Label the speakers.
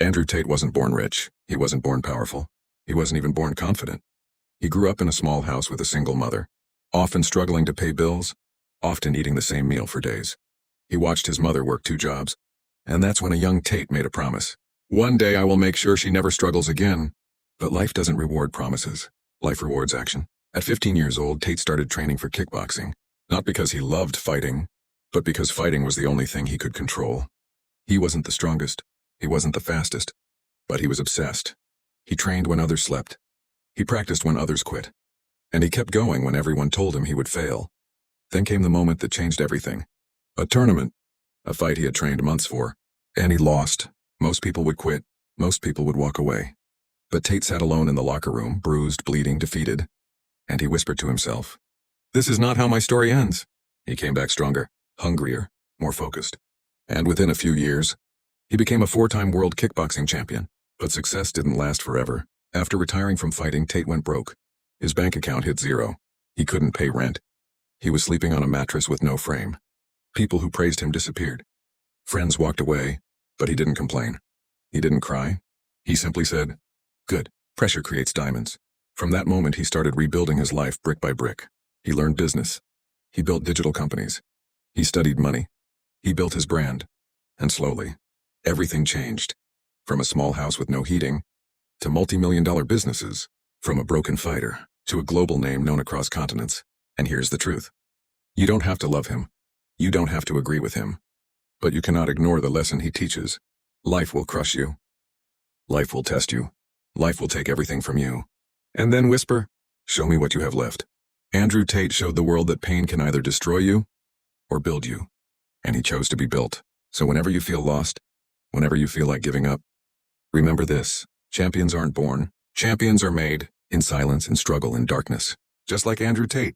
Speaker 1: Andrew Tate wasn't born rich. He wasn't born powerful. He wasn't even born confident. He grew up in a small house with a single mother, often struggling to pay bills, often eating the same meal for days. He watched his mother work 2 jobs, and that's when a young Tate made a promise. One day I will make sure she never struggles again. But life doesn't reward promises. Life rewards action. At 15 years old, Tate started training for kickboxing, not because he loved fighting, but because fighting was the only thing he could control. He wasn't the strongest. He wasn't the fastest, but he was obsessed. He trained when others slept. He practiced when others quit. And he kept going when everyone told him he would fail. Then came the moment that changed everything. A tournament. A fight he had trained months for. And he lost. Most people would quit. Most people would walk away. But Tate sat alone in the locker room, bruised, bleeding, defeated. And he whispered to himself, "This is not how my story ends." He came back stronger, hungrier, more focused. And within a few years, he became a 4-time world kickboxing champion. But success didn't last forever. After retiring from fighting, Tate went broke. His bank account hit zero. He couldn't pay rent. He was sleeping on a mattress with no frame. People who praised him disappeared. Friends walked away, but he didn't complain. He didn't cry. He simply said, "Good. Pressure creates diamonds." From that moment, he started rebuilding his life brick by brick. He learned business. He built digital companies. He studied money. He built his brand. And slowly, everything changed. From a small house with no heating, to multi-million-dollar businesses. From a broken fighter, to a global name known across continents. And here's the truth. You don't have to love him. You don't have to agree with him. But you cannot ignore the lesson he teaches. Life will crush you. Life will test you. Life will take everything from you. And then whisper, "Show me what you have left." Andrew Tate showed the world that pain can either destroy you or build you. And he chose to be built. So whenever you feel lost, whenever you feel like giving up, remember this: champions aren't born. Champions are made in silence, in struggle, in darkness. Just like Andrew Tate.